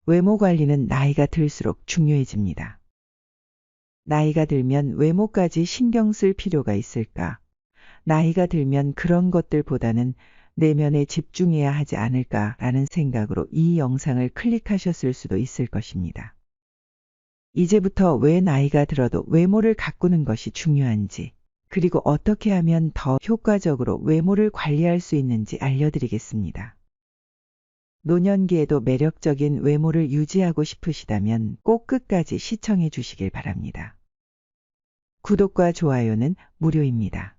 외모 관리는 나이가 들수록 중요해집니다. 나이가 들면 외모까지 신경 쓸 필요가 있을까? 나이가 들면 그런 것들보다는 내면에 집중해야 하지 않을까라는 생각으로 이 영상을 클릭하셨을 수도 있을 것입니다. 이제부터 왜 나이가 들어도 외모를 가꾸는 것이 중요한지, 그리고 어떻게 하면 더 효과적으로 외모를 관리할 수 있는지 알려드리겠습니다. 노년기에도 매력적인 외모를 유지하고 싶으시다면 꼭 끝까지 시청해 주시길 바랍니다. 구독과 좋아요는 무료입니다.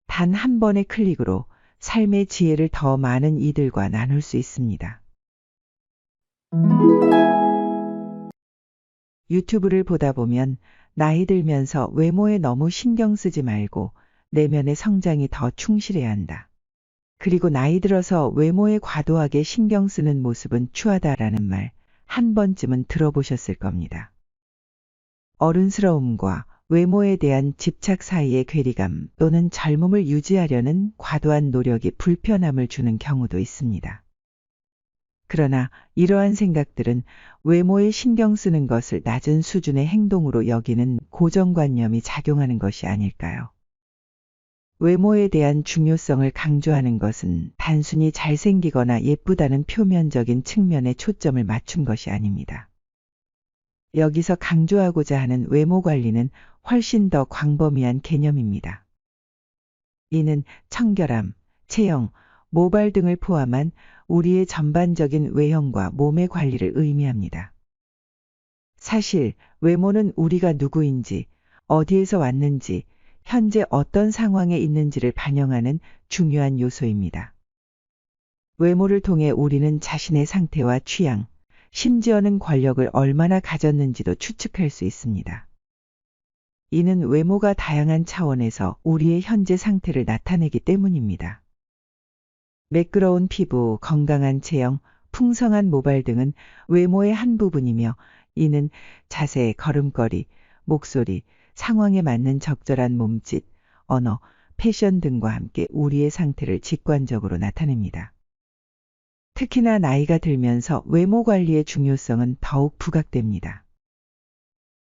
단 한 번의 클릭으로 삶의 지혜를 더 많은 이들과 나눌 수 있습니다. 유튜브를 보다 보면 나이 들면서 외모에 너무 신경 쓰지 말고 내면의 성장이 더 충실해야 한다. 그리고 나이 들어서 외모에 과도하게 신경 쓰는 모습은 추하다라는 말 한 번쯤은 들어보셨을 겁니다. 어른스러움과 외모에 대한 집착 사이의 괴리감 또는 젊음을 유지하려는 과도한 노력이 불편함을 주는 경우도 있습니다. 그러나 이러한 생각들은 외모에 신경 쓰는 것을 낮은 수준의 행동으로 여기는 고정관념이 작용하는 것이 아닐까요? 외모에 대한 중요성을 강조하는 것은 단순히 잘생기거나 예쁘다는 표면적인 측면에 초점을 맞춘 것이 아닙니다. 여기서 강조하고자 하는 외모 관리는 훨씬 더 광범위한 개념입니다. 이는 청결함, 체형, 모발 등을 포함한 우리의 전반적인 외형과 몸의 관리를 의미합니다. 사실 외모는 우리가 누구인지, 어디에서 왔는지, 현재 어떤 상황에 있는지를 반영하는 중요한 요소입니다. 외모를 통해 우리는 자신의 상태와 취향, 심지어는 권력을 얼마나 가졌는지도 추측할 수 있습니다. 이는 외모가 다양한 차원에서 우리의 현재 상태를 나타내기 때문입니다. 매끄러운 피부, 건강한 체형, 풍성한 모발 등은 외모의 한 부분이며 이는 자세, 걸음걸이, 목소리, 상황에 맞는 적절한 몸짓, 언어, 패션 등과 함께 우리의 상태를 직관적으로 나타냅니다. 특히나 나이가 들면서 외모 관리의 중요성은 더욱 부각됩니다.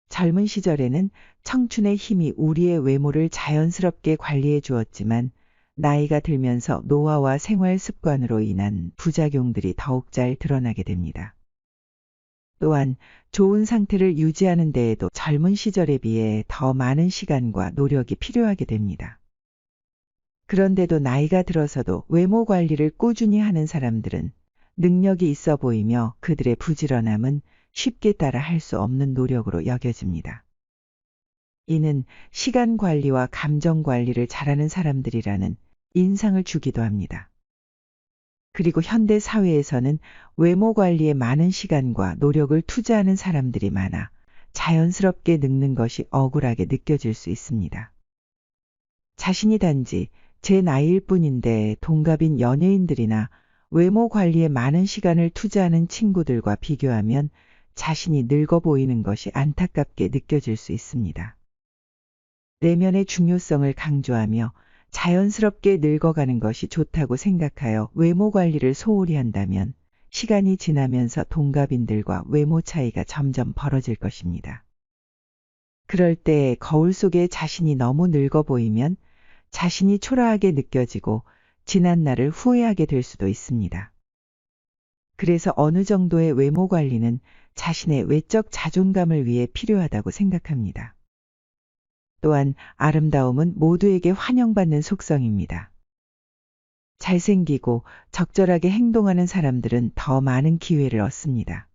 젊은 시절에는 청춘의 힘이 우리의 외모를 자연스럽게 관리해 주었지만 나이가 들면서 노화와 생활 습관으로 인한 부작용들이 더욱 잘 드러나게 됩니다. 또한 좋은 상태를 유지하는 데에도 젊은 시절에 비해 더 많은 시간과 노력이 필요하게 됩니다. 그런데도 나이가 들어서도 외모 관리를 꾸준히 하는 사람들은 능력이 있어 보이며 그들의 부지런함은 쉽게 따라 할 수 없는 노력으로 여겨집니다. 이는 시간 관리와 감정 관리를 잘하는 사람들이라는 인상을 주기도 합니다. 그리고 현대 사회에서는 외모 관리에 많은 시간과 노력을 투자하는 사람들이 많아 자연스럽게 늙는 것이 억울하게 느껴질 수 있습니다. 자신이 단지 제 나이일 뿐인데 동갑인 연예인들이나 외모 관리에 많은 시간을 투자하는 친구들과 비교하면 자신이 늙어 보이는 것이 안타깝게 느껴질 수 있습니다. 내면의 중요성을 강조하며 자연스럽게 늙어가는 것이 좋다고 생각하여 외모 관리를 소홀히 한다면 시간이 지나면서 동갑인들과 외모 차이가 점점 벌어질 것입니다. 그럴 때 거울 속에 자신이 너무 늙어 보이면 자신이 초라하게 느껴지고 지난 날을 후회하게 될 수도 있습니다. 그래서 어느 정도의 외모 관리는 자신의 외적 자존감을 위해 필요하다고 생각합니다. 또한 아름다움은 모두에게 환영받는 속성입니다. 잘생기고 적절하게 행동하는 사람들은 더 많은 기회를 얻습니다.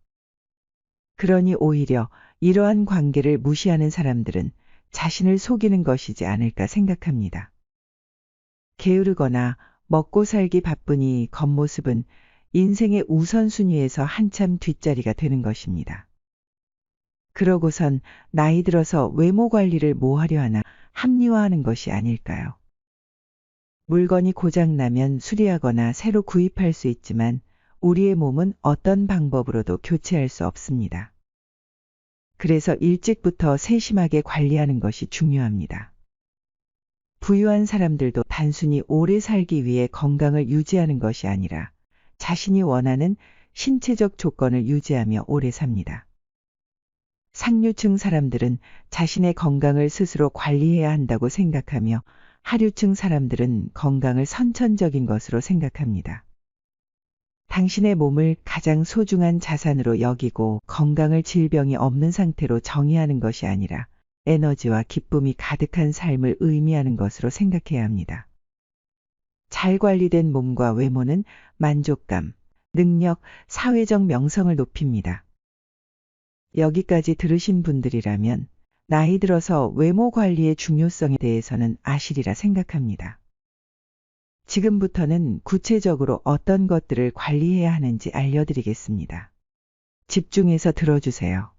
그러니 오히려 이러한 관계를 무시하는 사람들은 자신을 속이는 것이지 않을까 생각합니다. 게으르거나 먹고 살기 바쁘니 겉모습은 인생의 우선순위에서 한참 뒷자리가 되는 것입니다. 그러고선 나이 들어서 외모 관리를 뭐 하려 하나 합리화하는 것이 아닐까요? 물건이 고장나면 수리하거나 새로 구입할 수 있지만 우리의 몸은 어떤 방법으로도 교체할 수 없습니다. 그래서 일찍부터 세심하게 관리하는 것이 중요합니다. 부유한 사람들도 단순히 오래 살기 위해 건강을 유지하는 것이 아니라 자신이 원하는 신체적 조건을 유지하며 오래 삽니다. 상류층 사람들은 자신의 건강을 스스로 관리해야 한다고 생각하며 하류층 사람들은 건강을 선천적인 것으로 생각합니다. 당신의 몸을 가장 소중한 자산으로 여기고 건강을 질병이 없는 상태로 정의하는 것이 아니라 에너지와 기쁨이 가득한 삶을 의미하는 것으로 생각해야 합니다. 잘 관리된 몸과 외모는 만족감, 능력, 사회적 명성을 높입니다. 여기까지 들으신 분들이라면 나이 들어서 외모 관리의 중요성에 대해서는 아시리라 생각합니다. 지금부터는 구체적으로 어떤 것들을 관리해야 하는지 알려드리겠습니다. 집중해서 들어주세요.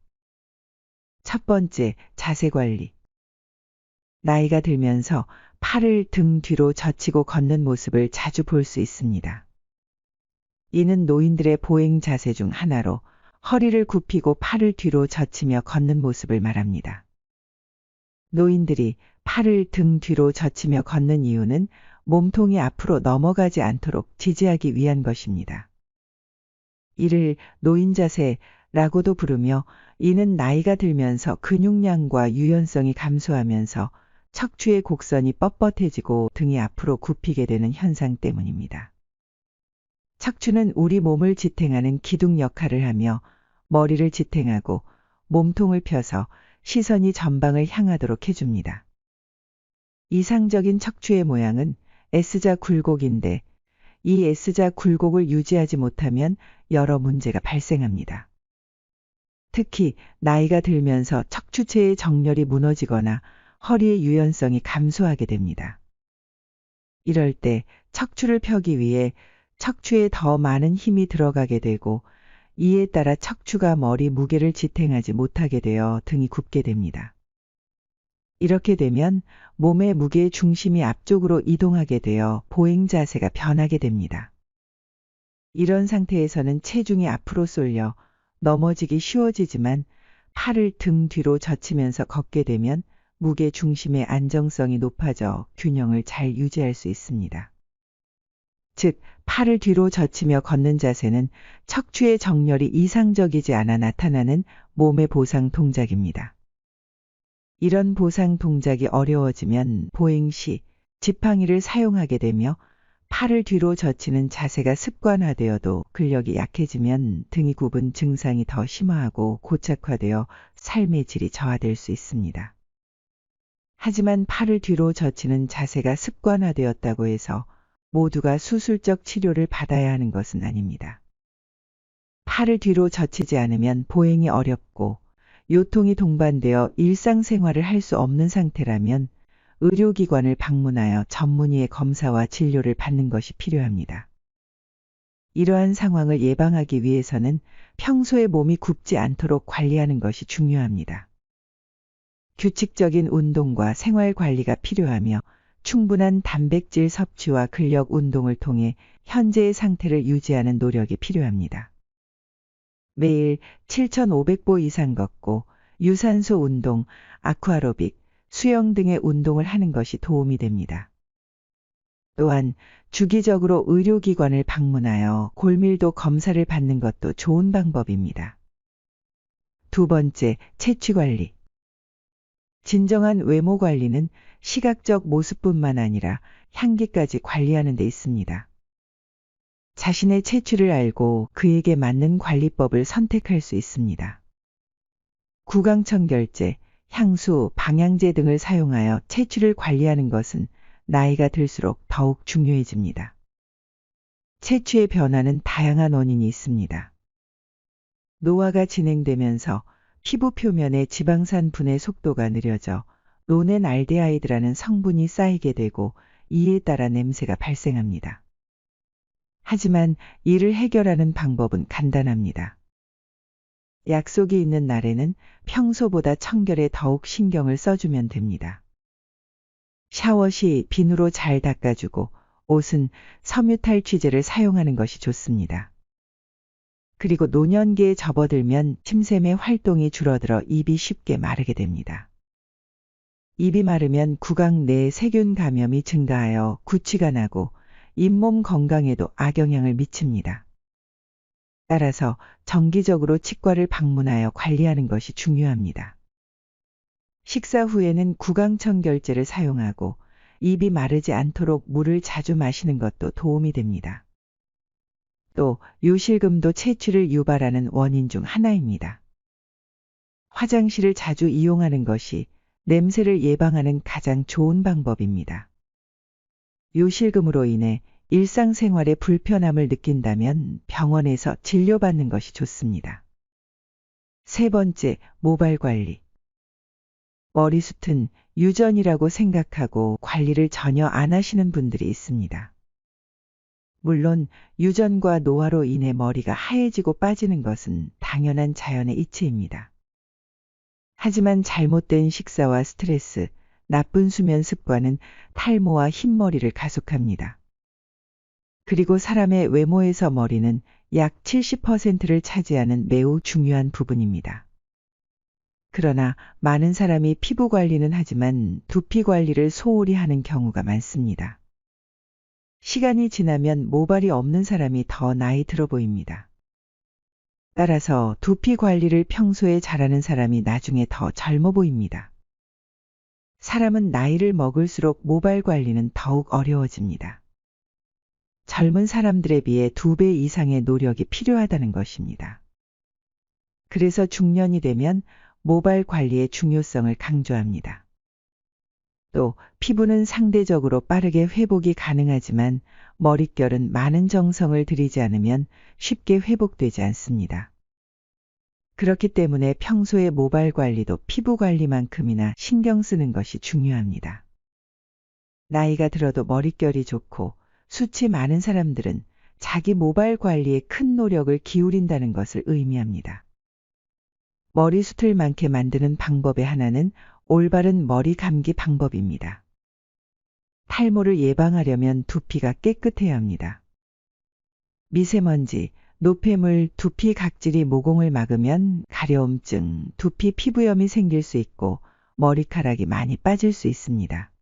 첫 번째, 자세 관리. 나이가 들면서 팔을 등 뒤로 젖히고 걷는 모습을 자주 볼 수 있습니다. 이는 노인들의 보행 자세 중 하나로 허리를 굽히고 팔을 뒤로 젖히며 걷는 모습을 말합니다. 노인들이 팔을 등 뒤로 젖히며 걷는 이유는 몸통이 앞으로 넘어가지 않도록 지지하기 위한 것입니다. 이를 노인 자세라고도 부르며 이는 나이가 들면서 근육량과 유연성이 감소하면서 척추의 곡선이 뻣뻣해지고 등이 앞으로 굽히게 되는 현상 때문입니다. 척추는 우리 몸을 지탱하는 기둥 역할을 하며 머리를 지탱하고 몸통을 펴서 시선이 전방을 향하도록 해줍니다. 이상적인 척추의 모양은 S자 굴곡인데 이 S자 굴곡을 유지하지 못하면 여러 문제가 발생합니다. 특히 나이가 들면서 척추체의 정렬이 무너지거나 허리의 유연성이 감소하게 됩니다. 이럴 때 척추를 펴기 위해 척추에 더 많은 힘이 들어가게 되고 이에 따라 척추가 머리 무게를 지탱하지 못하게 되어 등이 굽게 됩니다. 이렇게 되면 몸의 무게의 중심이 앞쪽으로 이동하게 되어 보행 자세가 변하게 됩니다. 이런 상태에서는 체중이 앞으로 쏠려 넘어지기 쉬워지지만 팔을 등 뒤로 젖히면서 걷게 되면 무게 중심의 안정성이 높아져 균형을 잘 유지할 수 있습니다. 즉, 팔을 뒤로 젖히며 걷는 자세는 척추의 정렬이 이상적이지 않아 나타나는 몸의 보상 동작입니다. 이런 보상 동작이 어려워지면 보행 시 지팡이를 사용하게 되며 팔을 뒤로 젖히는 자세가 습관화되어도 근력이 약해지면 등이 굽은 증상이 더 심화하고 고착화되어 삶의 질이 저하될 수 있습니다. 하지만 팔을 뒤로 젖히는 자세가 습관화되었다고 해서 모두가 수술적 치료를 받아야 하는 것은 아닙니다. 팔을 뒤로 젖히지 않으면 보행이 어렵고 요통이 동반되어 일상생활을 할 수 없는 상태라면 의료기관을 방문하여 전문의의 검사와 진료를 받는 것이 필요합니다. 이러한 상황을 예방하기 위해서는 평소에 몸이 굽지 않도록 관리하는 것이 중요합니다. 규칙적인 운동과 생활 관리가 필요하며 충분한 단백질 섭취와 근력 운동을 통해 현재의 상태를 유지하는 노력이 필요합니다. 매일 7,500보 이상 걷고 유산소 운동, 아쿠아로빅, 수영 등의 운동을 하는 것이 도움이 됩니다. 또한 주기적으로 의료기관을 방문하여 골밀도 검사를 받는 것도 좋은 방법입니다. 두 번째, 체취 관리. 진정한 외모 관리는 시각적 모습뿐만 아니라 향기까지 관리하는 데 있습니다. 자신의 체취를 알고 그에게 맞는 관리법을 선택할 수 있습니다. 구강청결제, 향수, 방향제 등을 사용하여 체취를 관리하는 것은 나이가 들수록 더욱 중요해집니다. 체취의 변화는 다양한 원인이 있습니다. 노화가 진행되면서 피부 표면의 지방산 분해 속도가 느려져 로넨알데하이드라는 성분이 쌓이게 되고 이에 따라 냄새가 발생합니다. 하지만 이를 해결하는 방법은 간단합니다. 약속이 있는 날에는 평소보다 청결에 더욱 신경을 써주면 됩니다. 샤워 시 비누로 잘 닦아주고 옷은 섬유탈취제를 사용하는 것이 좋습니다. 그리고 노년기에 접어들면 침샘의 활동이 줄어들어 입이 쉽게 마르게 됩니다. 입이 마르면 구강 내 세균 감염이 증가하여 구취가 나고 잇몸 건강에도 악영향을 미칩니다. 따라서 정기적으로 치과를 방문하여 관리하는 것이 중요합니다. 식사 후에는 구강청결제를 사용하고 입이 마르지 않도록 물을 자주 마시는 것도 도움이 됩니다. 또 요실금도 채취를 유발하는 원인 중 하나입니다. 화장실을 자주 이용하는 것이 냄새를 예방하는 가장 좋은 방법입니다. 요실금으로 인해 일상생활에 불편함을 느낀다면 병원에서 진료받는 것이 좋습니다. 세 번째, 모발 관리. 머리숱은 유전이라고 생각하고 관리를 전혀 안 하시는 분들이 있습니다. 물론 유전과 노화로 인해 머리가 하얘지고 빠지는 것은 당연한 자연의 이치입니다. 하지만 잘못된 식사와 스트레스, 나쁜 수면 습관은 탈모와 흰머리를 가속합니다. 그리고 사람의 외모에서 머리는 약 70%를 차지하는 매우 중요한 부분입니다. 그러나 많은 사람이 피부 관리는 하지만 두피 관리를 소홀히 하는 경우가 많습니다. 시간이 지나면 모발이 없는 사람이 더 나이 들어 보입니다. 따라서 두피 관리를 평소에 잘하는 사람이 나중에 더 젊어 보입니다. 사람은 나이를 먹을수록 모발 관리는 더욱 어려워집니다. 젊은 사람들에 비해 2배 이상의 노력이 필요하다는 것입니다. 그래서 중년이 되면 모발 관리의 중요성을 강조합니다. 또 피부는 상대적으로 빠르게 회복이 가능하지만 머릿결은 많은 정성을 들이지 않으면 쉽게 회복되지 않습니다. 그렇기 때문에 평소에 모발 관리도 피부 관리만큼이나 신경 쓰는 것이 중요합니다. 나이가 들어도 머릿결이 좋고 숱이 많은 사람들은 자기 모발 관리에 큰 노력을 기울인다는 것을 의미합니다. 머리숱을 많게 만드는 방법의 하나는 올바른 머리 감기 방법입니다. 탈모를 예방하려면 두피가 깨끗해야 합니다. 미세먼지, 노폐물, 두피 각질이 모공을 막으면 가려움증, 두피 피부염이 생길 수 있고 머리카락이 많이 빠질 수 있습니다.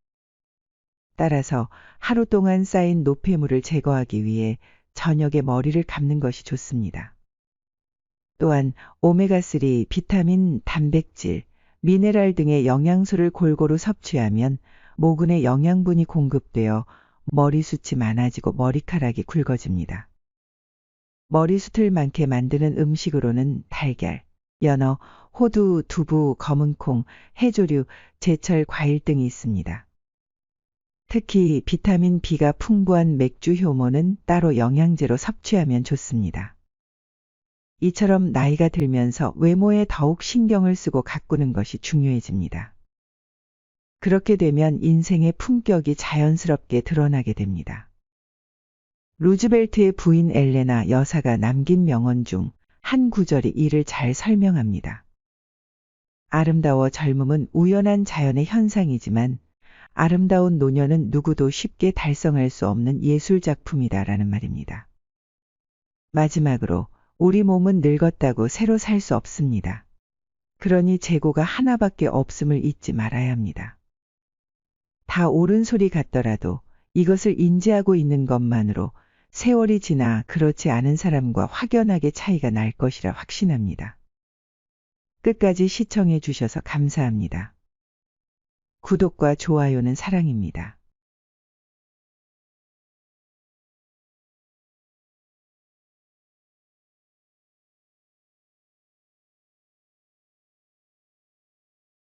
따라서 하루 동안 쌓인 노폐물을 제거하기 위해 저녁에 머리를 감는 것이 좋습니다. 또한 오메가3, 비타민, 단백질, 미네랄 등의 영양소를 골고루 섭취하면 모근에 영양분이 공급되어 머리숱이 많아지고 머리카락이 굵어집니다. 머리숱을 많게 만드는 음식으로는 달걀, 연어, 호두, 두부, 검은콩, 해조류, 제철 과일 등이 있습니다. 특히 비타민 B가 풍부한 맥주 효모는 따로 영양제로 섭취하면 좋습니다. 이처럼 나이가 들면서 외모에 더욱 신경을 쓰고 가꾸는 것이 중요해집니다. 그렇게 되면 인생의 품격이 자연스럽게 드러나게 됩니다. 루즈벨트의 부인 엘레나 여사가 남긴 명언 중 한 구절이 이를 잘 설명합니다. 아름다워 젊음은 우연한 자연의 현상이지만 아름다운 노년은 누구도 쉽게 달성할 수 없는 예술작품이다라는 말입니다. 마지막으로 우리 몸은 늙었다고 새로 살 수 없습니다. 그러니 재고가 하나밖에 없음을 잊지 말아야 합니다. 다 옳은 소리 같더라도 이것을 인지하고 있는 것만으로 세월이 지나 그렇지 않은 사람과 확연하게 차이가 날 것이라 확신합니다. 끝까지 시청해 주셔서 감사합니다. 구독과 좋아요는 사랑입니다.